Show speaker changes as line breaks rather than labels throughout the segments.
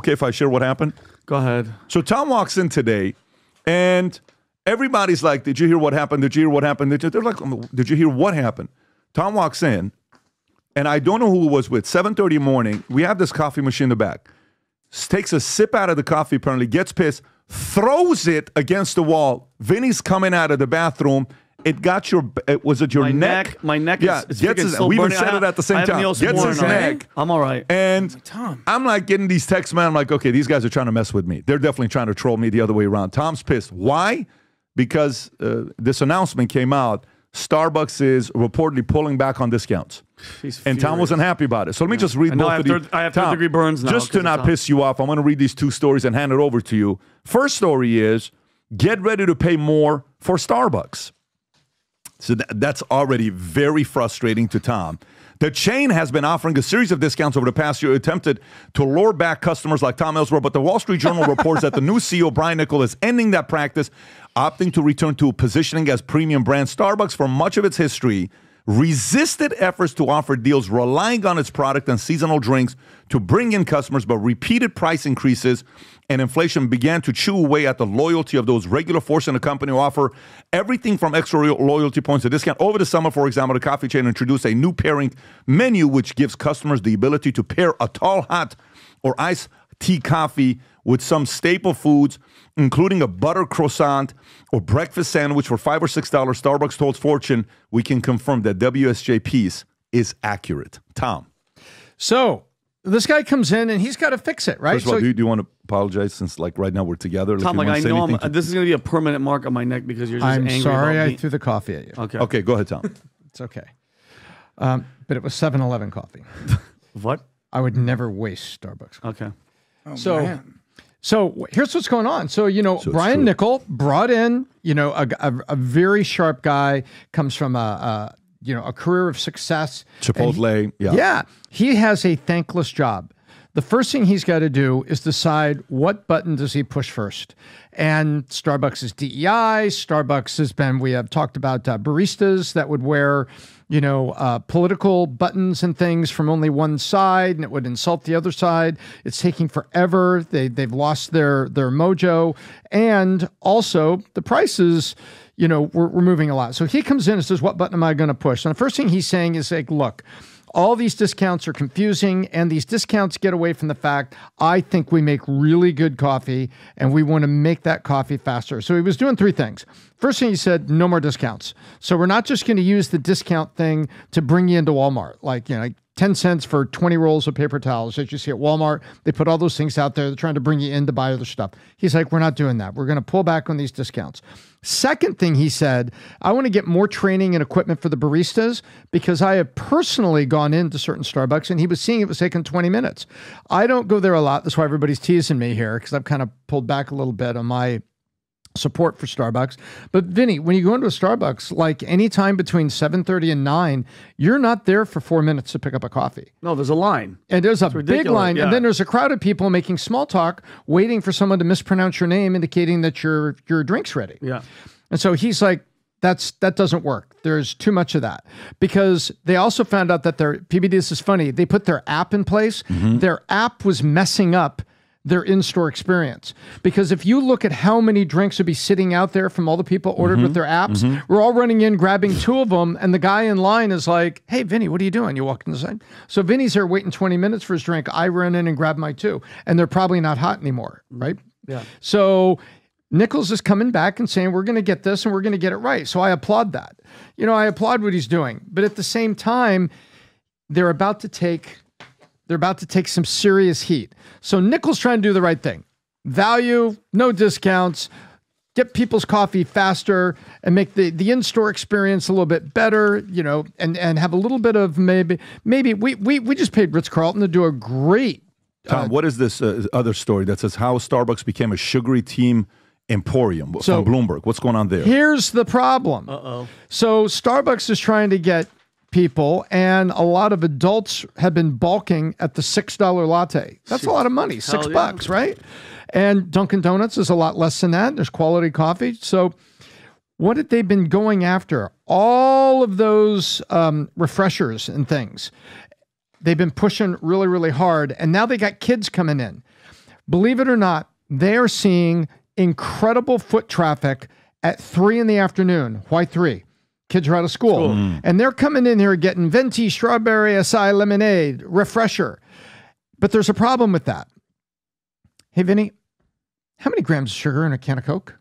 okay if I share what happened?
Go ahead.
So Tom walks in today, and everybody's like, did you hear what happened? Did you hear what happened? They're like, did you hear what happened? Tom walks in, and I don't know who it was with. 7:30 in the morning, we have this coffee machine in the back. Takes a sip out of the coffee, apparently, gets pissed, throws it against the wall. Vinny's coming out of the bathroom. It got your, was it your neck?
My neck is
gets his, we even said it at the same time. Gets his neck.
I'm all right.
And
Tom.
I'm like getting these texts, man. I'm like, okay, these guys are trying to mess with me. They're definitely trying to troll me the other way around. Tom's pissed. Why? Because this announcement came out. Starbucks is reportedly pulling back on discounts. And Tom wasn't happy about it. So let me just read both of these.
I have third-degree burns now.
Just to not piss you off, I'm going to read these two stories and hand it over to you. First story is, get ready to pay more for Starbucks. So that's already very frustrating to Tom. The chain has been offering a series of discounts over the past year, attempted to lure back customers like Tom Ellsworth, but the Wall Street Journal reports that the new CEO, Brian Niccol, is ending that practice, opting to return to positioning as premium brand. Starbucks, for much of its history, resisted efforts to offer deals relying on its product and seasonal drinks to bring in customers, but repeated price increases and inflation began to chew away at the loyalty of those regular, forcing the company to offer everything from extra loyalty points to discount. Over the summer, for example, the coffee chain introduced a new pairing menu, which gives customers the ability to pair a tall, hot, or iced tea coffee with some staple foods, including a butter croissant or breakfast sandwich for $5 or $6. Starbucks told Fortune, we can confirm that WSJ piece is accurate. Tom.
So this guy comes in and he's got to fix it, right?
First of all, do you want to apologize since like right now we're together?
Tom, like I know this is going to be a permanent mark on my neck because you're just angry
I'm sorry
about
I threw the coffee at you.
Okay.
Okay, go ahead, Tom.
It's okay. But it was 7-Eleven coffee.
What?
I would never waste Starbucks coffee.
Okay.
Oh, so here's what's going on. So, Brian Niccol brought in, a very sharp guy, comes from a career of success.
Chipotle.
Yeah. He has a thankless job. The first thing he's got to do is decide what button does he push first. And Starbucks is DEI. Starbucks has been, we have talked about baristas that would wear, political buttons and things from only one side, and it would insult the other side. It's taking forever. They've lost their mojo. And also the prices, we're moving a lot. So he comes in and says, what button am I going to push? And the first thing he's saying is like, look, all these discounts are confusing, and these discounts get away from the fact I think we make really good coffee, and we want to make that coffee faster. So he was doing three things. First thing he said, no more discounts. So we're not just going to use the discount thing to bring you into Walmart, like 10 cents for 20 rolls of paper towels that you see at Walmart. They put all those things out there. They're trying to bring you in to buy other stuff. He's like, we're not doing that. We're going to pull back on these discounts. Second thing he said, I want to get more training and equipment for the baristas because I have personally gone into certain Starbucks and he was seeing it was taking 20 minutes. I don't go there a lot. That's why everybody's teasing me here because I've kind of pulled back a little bit on my support for Starbucks. But Vinny, when you go into a Starbucks, like anytime between 7:30 and 9, you're not there for 4 minutes to pick up a coffee.
No, there's a line.
And there's a big line. Yeah. And then there's a crowd of people making small talk, waiting for someone to mispronounce your name, indicating that your drink's ready.
Yeah.
And so he's like, that doesn't work. There's too much of that. Because they also found out that PBD, this is funny, they put their app in place. Mm-hmm. Their app was messing up their in-store experience. Because if you look at how many drinks would be sitting out there from all the people ordered with their apps, we're all running in, grabbing two of them, and the guy in line is like, hey, Vinny, what are you doing? You walk inside. So Vinny's there waiting 20 minutes for his drink. I run in and grab my two. And they're probably not hot anymore, right?
Yeah.
So Nichols is coming back and saying, we're going to get this and we're going to get it right. So I applaud that. I applaud what he's doing. But at the same time, they're about to take some serious heat. So Nichols trying to do the right thing. Value, no discounts, get people's coffee faster and make the in-store experience a little bit better, and have a little bit of maybe we just paid Ritz-Carlton to do a great.
Tom, what is this other story that says how Starbucks became a sugary team emporium from Bloomberg? What's going on there?
Here's the problem.
Uh-oh.
So Starbucks is trying to get people, and a lot of adults have been balking at the $6 latte. That's a lot of money, $6, right? And Dunkin' Donuts is a lot less than that. There's quality coffee. So what had they been going after? All of those refreshers and things. They've been pushing really, really hard, and now they got kids coming in. Believe it or not, they are seeing incredible foot traffic at 3 in the afternoon. Why 3? Kids are out of school. And they're coming in here getting venti, strawberry, acai lemonade, refresher. But there's a problem with that. Hey, Vinny, how many grams of sugar in a can of Coke?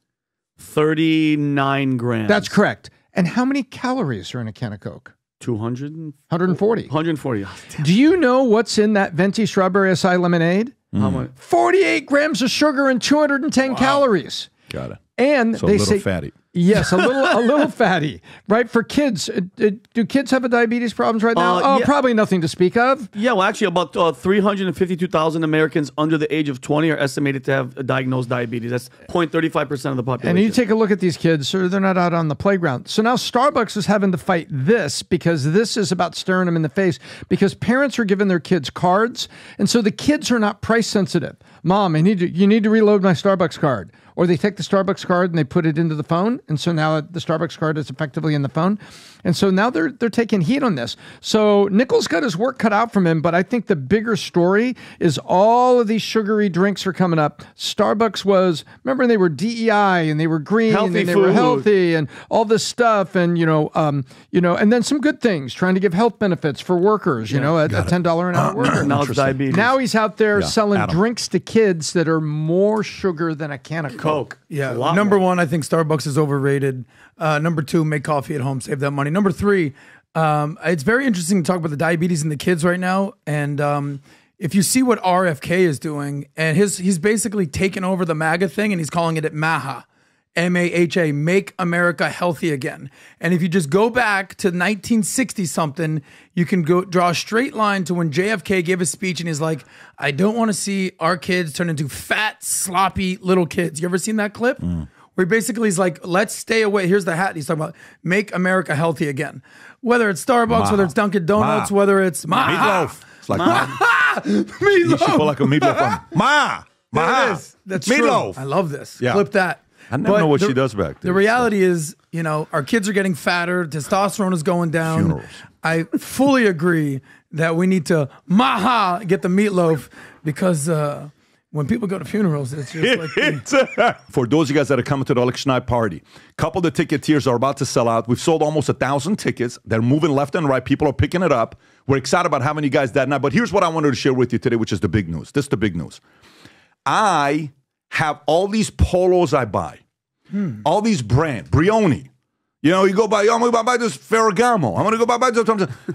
39 grams.
That's correct. And how many calories are in a can of Coke?
200?
140.
140.
Do you know what's in that venti, strawberry, acai lemonade?
How much?
48 grams of sugar and 210 calories.
Got it.
And
So
they
a little
say,
fatty.
yes, a little fatty, right? For kids, do kids have a diabetes problems right now?
Yeah.
Probably nothing to speak of.
Yeah, well, actually, about 352,000 Americans under the age of 20 are estimated to have diagnosed diabetes. That's 0.35% of the population.
And you take a look at these kids, so they're not out on the playground. So now Starbucks is having to fight this because this is about staring them in the face because parents are giving their kids cards. And so the kids are not price sensitive. Mom, you need to reload my Starbucks card. Or they take the Starbucks card and they put it into the phone. And so now the Starbucks card is effectively in the phone. And so now they're taking heat on this. So Nichols got his work cut out from him. But I think the bigger story is all of these sugary drinks are coming up. Starbucks was, remember, they were DEI and they were green
Healthy
and they
food.
were healthy and all this stuff. And, and then some good things, trying to give health benefits for workers, at a $10 an hour worker.
Now it's diabetes.
Now he's out there selling
Adam.
drinks to kids that are more sugar than a can of Coke.
Yeah. Number one, I think Starbucks is overrated. Number 2, make coffee at home, save that money. Number 3, it's very interesting to talk about the diabetes in the kids right now. And if you see what RFK is doing, and he's basically taken over the MAGA thing and he's calling it MAHA. MAHA, Make America Healthy Again. And if you just go back to 1960 something, you can go draw a straight line to when JFK gave a speech and he's like, I don't want to see our kids turn into fat, sloppy little kids. You ever seen that clip? Where basically he's like, let's stay away. Here's the hat. He's talking about Make America Healthy Again. Whether it's Starbucks, whether it's Dunkin' Donuts, whether it's
Meatloaf. It's like
Meatloaf.
You should put like a meatloaf on.
There it is. That's
Meatloaf.
true. I love this.
Yeah.
Clip that.
I never know what she does back there.
The reality is, our kids are getting fatter. Testosterone is going down.
Funerals.
I fully agree that we need to get the meatloaf because when people go to funerals, it's just like...
For those of you guys that are coming to the election night party, a couple of the ticket tiers are about to sell out. We've sold almost 1,000 tickets. They're moving left and right. People are picking it up. We're excited about having you guys that night. But here's what I wanted to share with you today, which is the big news. This is the big news. I have all these polos I buy, all these brand, Brioni. You go buy, I'm going to buy this Ferragamo. I'm going to go buy this.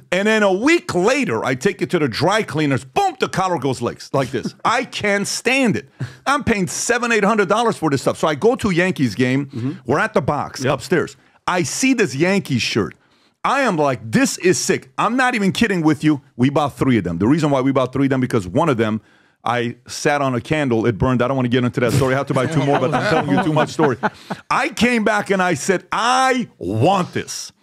And then a week later, I take it to the dry cleaners. Boom, the collar goes like this. I can't stand it. I'm paying $700, $800 for this stuff. So I go to a Yankees game. We're at the box upstairs. I see this Yankees shirt. I am like, this is sick. I'm not even kidding with you. We bought 3 of them. The reason why we bought 3 of them, because one of them, I sat on a candle, it burned. I don't want to get into that story. I have to buy 2 more, but I'm telling you too much story. I came back and I said, I want this.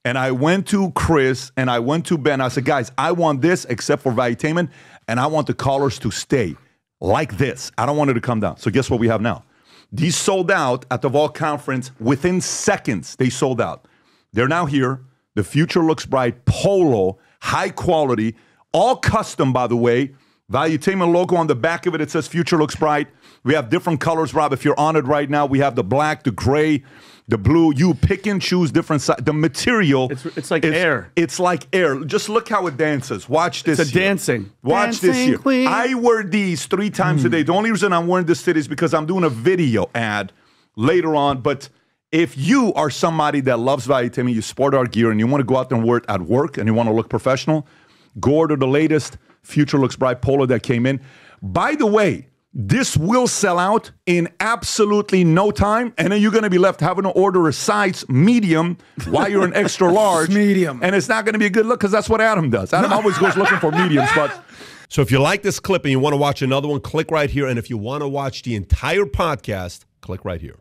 And I went to Chris and I went to Ben. I said, guys, I want this except for Valuetainment, and I want the collars to stay like this. I don't want it to come down. So guess what we have now? These sold out at the Vol Conference. Within seconds, they sold out. They're now here. The future looks bright. Polo, high quality, all custom, by the way. Valuetainment logo on the back of it. It says future looks bright. We have different colors, Rob. If you're on it right now, we have the black, the gray, the blue. You pick and choose different size. The material.
It's like air.
It's like air. Just look how it dances. Watch this.
It's a dancing.
Watch this here.
Queen.
I wear these 3 times a day. The only reason I'm wearing this today is because I'm doing a video ad later on. But if you are somebody that loves Valuetainment, you sport our gear, and you want to go out there and wear it at work, and you want to look professional, go order the latest Future Looks Bright polo that came in. By the way, this will sell out in absolutely no time, and then you're going to be left having to order a size medium while you're an extra large.
Medium.
And it's not going to be a good look because that's what Adam does. Adam always goes looking for mediums. But
So if you like this clip and you want to watch another one, click right here. And if you want to watch the entire podcast, click right here.